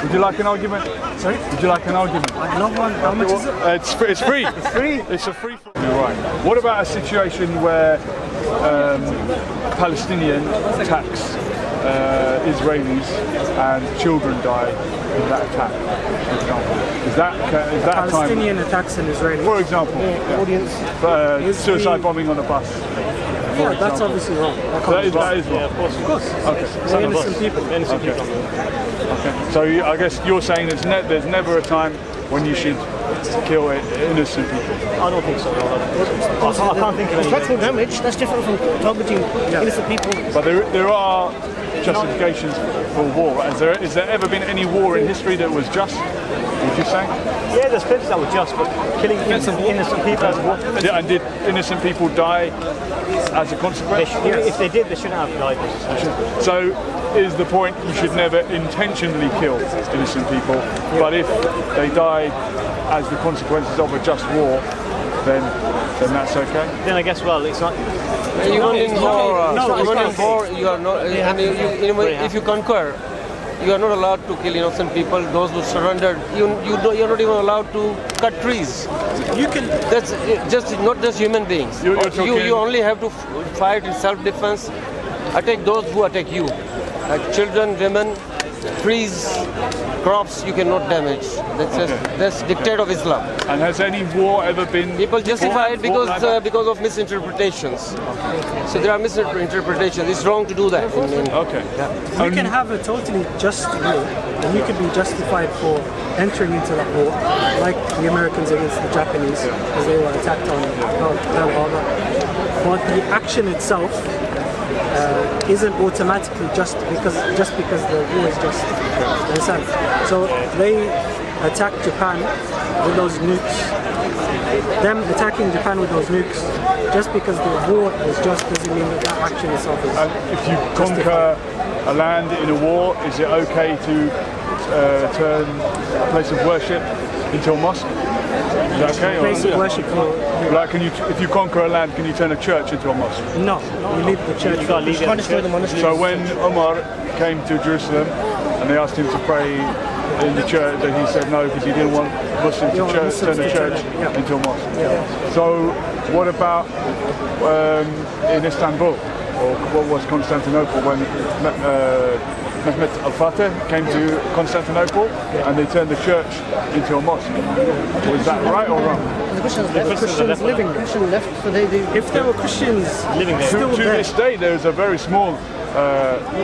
Would you like an argument? Sorry? Would you like an argument? I'd love one. How much is it? It's free. It's free. It's free? It's a free. Right. What about a situation where Palestinian attacks Israelis and children die in that attack, for example? Is that Palestinian a time? attacks an Israeli. For example, Audience. Suicide bombing on a bus. Yeah, that's obviously wrong. That is wrong. Yeah, of course. Of course. Okay. They're innocent people. Innocent people. Okay. So I guess you're saying there's never a time when you should kill innocent people. I don't think so. I can't think of any. Structural damage, that's different from targeting innocent people. But there are justifications for war. Is there ever been any war in history that was just, would you say? Yeah, there's plenty that were just, but killing innocent people as well. And did innocent people die as a consequence? If they did, they shouldn't have died. So is the point you should never intentionally kill innocent people, but if they die as the consequences of a just war, then that's okay? Then I guess, well, it's not... Even in war, you are not. If you conquer, you are not allowed to kill innocent people. Those who surrendered, you're not even allowed to cut trees. You can. That's just not just human beings. You're You only have to fight in self-defense. Attack those who attack you, like children, women, trees, crops. You cannot damage. That's dictate of Islam. And has any war ever been... People justify it because of misinterpretations. So there are misinterpretations. It's wrong to do that. Okay. You can have a totally just war, and you can be justified for entering into that war, like the Americans against the Japanese, because they were attacked on Pearl Harbor. But the action itself isn't automatically just because the war is just. Understand? So they attacked Japan with those nukes. Them attacking Japan with those nukes, just because the war is just, doesn't mean that action itself is. And if you conquer a land in a war, is it okay to turn a place of worship into a mosque? Is that okay? Place of worship for. Like, if you conquer a land, can you turn a church into a mosque? No, you leave the church. You can't leave it. So when Omar came to Jerusalem and they asked him to pray in the church, then he said no because he didn't want Muslims to turn the church into a mosque. So what about in Istanbul, or what was Constantinople, when Mehmet al-Fatih came to Constantinople and they turned the church into a mosque? Was that right or wrong? The Christians living there. Christians left, so If there were Christians living there. still To there, this day, there is a very small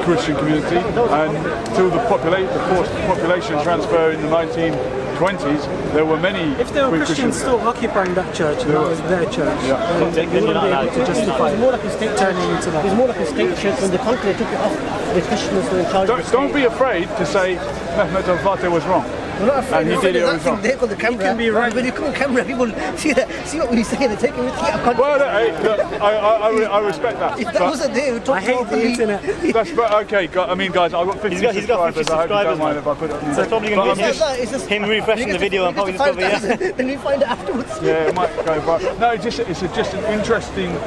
Christian community, and until the forced population transfer in the 1920s, there were many. if there were Christians still occupying that church and that was their church, then they wouldn't be able to justify It's more like a state turning into that. It's more like a state church. When the conqueror took it off, the Christians were in charge of the Don't state. be afraid to say Mehmet al-Fatih was wrong. We're not afraid. And he did it That was thing wrong. there called the camera. can be right. When you come on camera, people see what we say. They're taking it out of context. Well, I respect that. If that wasn't there, we'd talk I hate the internet. Okay, I mean, guys, I've got 50 He's got 50 subscribers. I hope you don't subscribers, mind if I put it on So it's probably going to be It's just him refreshing the video and probably just over here. Then we find it afterwards. Yeah, it might go viral. No, it's just an interesting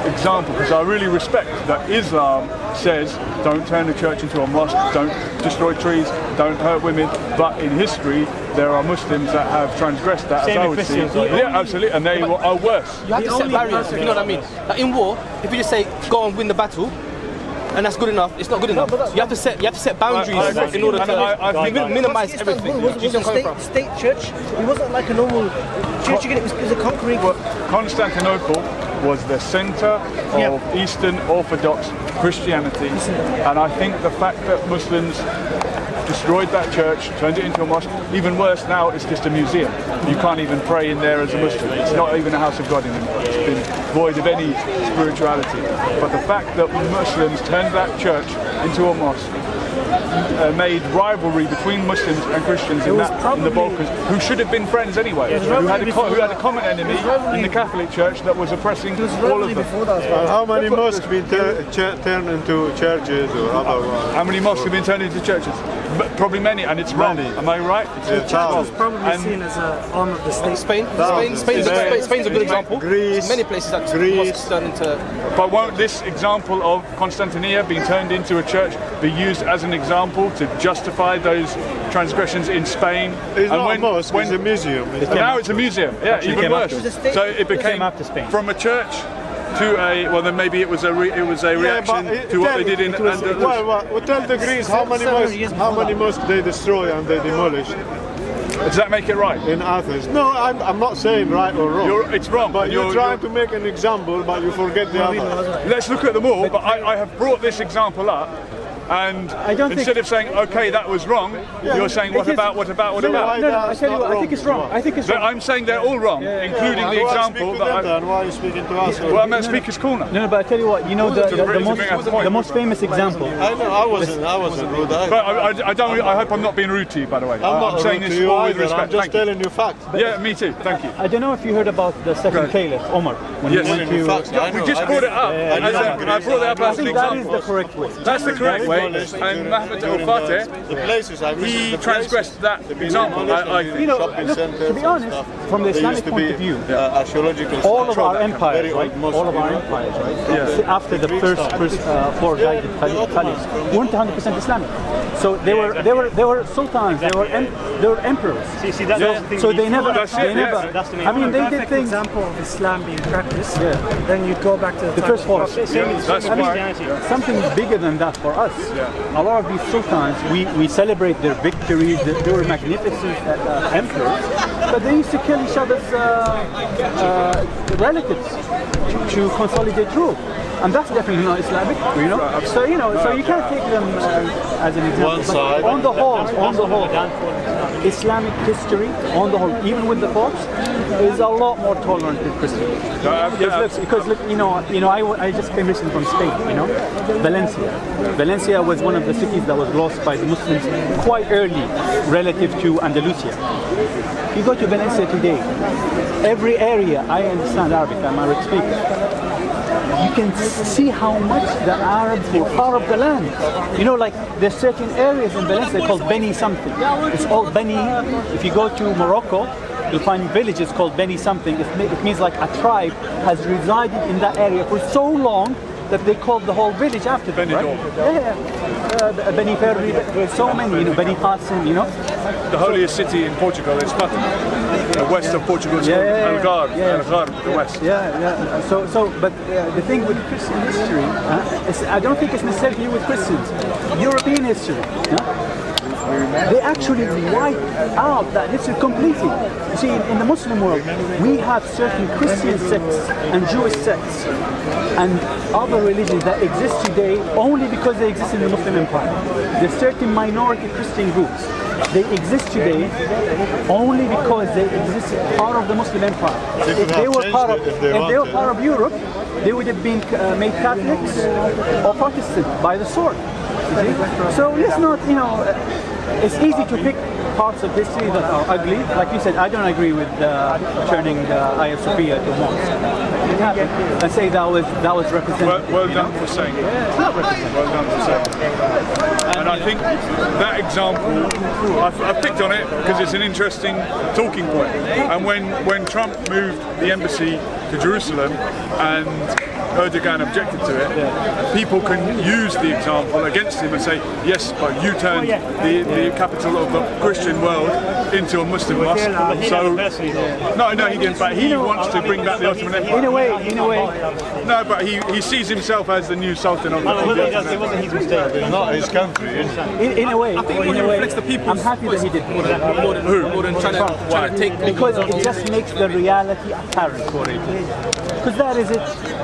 example, because I really respect that Islam says don't turn the church into a mosque, don't destroy trees, don't hurt women, but in history there are Muslims that have transgressed that, Same as I with would see. Christians. Yeah, absolutely, and they are worse. You have to set barriers, if you know what I mean. Like in war, if you just say go and win the battle, and that's good enough, it's not good enough. You have to set boundaries in order to minimize everything. It was a state church. It wasn't like a normal church. It was a conquering. Constantinople was the centre of Eastern Orthodox Christianity, and I think the fact that Muslims destroyed that church, turned it into a mosque, even worse now, it's just a museum. You can't even pray in there as a Muslim. It's not even a house of God anymore. It's been void of any spirituality. But the fact that Muslims turned that church into a mosque made rivalry between Muslims and Christians in the Balkans, who should have been friends anyway, who had a common enemy in the Catholic Church that was oppressing all of them. How many mosques been turned into churches or other ones? How many mosques have been turned into churches? Probably many, and it's wrong. Am I right? The church was probably seen as an arm of the state. Spain's a good example. Greece, Many places that mosques turn into. But won't this example of Constantinople being turned into a church be used as an example to justify those transgressions in Spain. It's not a mosque, it's a museum. Now it's a museum. Yeah, even worse. So it became after Spain. from a church to a, well then maybe it was a reaction to what they did in Andalus. Well, tell the Greeks how many mosques they destroy and they demolished Does that make it right? in Athens. No, I'm not saying right or wrong. It's wrong. But you're trying to make an example, but you forget the other. Let's look at them all, but I have brought this example up, and instead of saying, okay, that was wrong, you're saying, what about? No, I tell you what, I think it's wrong. I think it's wrong. I'm saying they're all wrong, including the example that Then why are you speaking to us? well, I'm at Speaker's Corner. No, but I tell you what, you know the most famous example. I know, I wasn't rude. But I hope I'm not being rude to you, by the way. I'm saying not this rude to you all with either. respect. I'm just Thank you. telling you facts. Yeah, me too. Thank you. I don't know if you heard about the second caliph, Omar, when Yes. he went to. We just brought it up. I brought it up I as an think that is example. the correct way. That's the correct way. And Mohammed al-Fatih, The places I visited, he the transgressed that example. I think. You know, shopping look, centers to be and honest, stuff. from the There Islamic used to point be of view, archaeological all of structure, our empires, very right? old mosque, All of our you know. empires, right? After the first four guided caliphs weren't 100% Islamic. So they were sultans, they were emperors. See, that's the thing. So they never. That's it, yeah. That's the main I mean, they did Perfect things. example of Islam being practiced. Yeah. Then you go back to the The time first of four. Prophet. That's why. Something bigger than that for us. A lot of these sultans, we celebrate their victories. They were magnificent emperors, but they used to kill each other's relatives to consolidate rule. And that's definitely not Islamic, you know. So so you can't take them as an example. One side. But on the whole, Islamic history, on the whole, even with the faults, is a lot more tolerant than Christianity. Because look, I just came recently from Spain, Valencia. Valencia was one of the cities that was lost by the Muslims quite early relative to Andalusia. If you go to Valencia today, every area, I understand Arabic, I'm Arabic speaker, you can see how much the Arabs were part of the land. Like there's certain areas in Valencia called Beni something. It's all Beni. If you go to Morocco, you'll find villages called Beni something. It means like a tribe has resided in that area for so long that they called the whole village after them, right? Yeah. Beni Ferri, so many, Beni Qasim, The holiest city in Portugal is Fatima. The west of Portugal is called Algarve. Algarve, the west. But the thing with Christian history, I don't think it's necessarily with Christians. European history, they actually wipe out that history completely. You see, in the Muslim world, we have certain Christian sects and Jewish sects and other religions that exist today only because they exist in the Muslim Empire. There's certain minority Christian groups. They exist today only because they exist part of the Muslim Empire. If they were part of Europe, they would have been made Catholics or Protestant by the sword. So let's not, it's easy to pick parts of history that are ugly. Like you said, I don't agree with turning Hagia Sophia to mosque. And say that was representative. Well done for saying that. It's not representative. Well done for saying that. And I think that example, I've picked on it because it's an interesting talking point. And when Trump moved the embassy to Jerusalem and Erdogan objected to it, people can use the example against him and say, yes, but you turned the capital of the Christian world into a Muslim mosque. So, no, he didn't, but he wants to bring back the Ottoman Empire. In a way. No, but he sees himself as the new Sultan of the It wasn't his mistake. It's not his country. In a way, I think it reflects the people. I'm happy that he did More than trying to take because it just makes the reality apparent for it. Because that is it.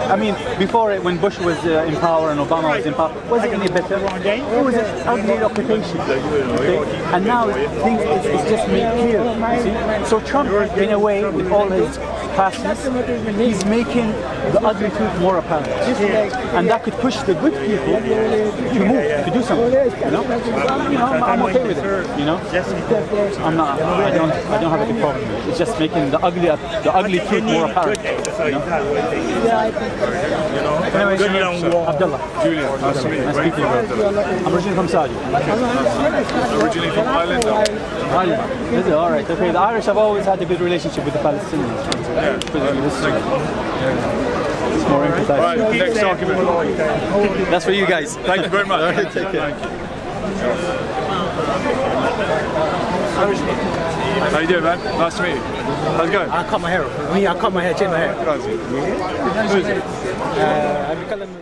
I mean, before it, when Bush was in power and Obama was in power, was it any better? It was an ugly occupation. Okay? And now it's just made clear. You see? So Trump, in a way, with all his pastness, he's making the ugly truth more apparent. And that could push the good people to move, to do something. I'm okay with it. I'm not. I don't have any problem with it. It's just making the ugly truth more apparent. Anyway, Abdullah. Julian, nice to meet you. Nice to meet you. I'm originally from Saudi. Originally from Ireland. Ireland. Is it? All right. Okay. The Irish have always had a good relationship with the Palestinians. It's more empathetic. Right, next argument. That's for you guys. Thank you very much. Take care. Thank you. How you doing, man? Nice to meet you. How's it going? I cut my hair off. I cut my hair, change my hair. Who is it? I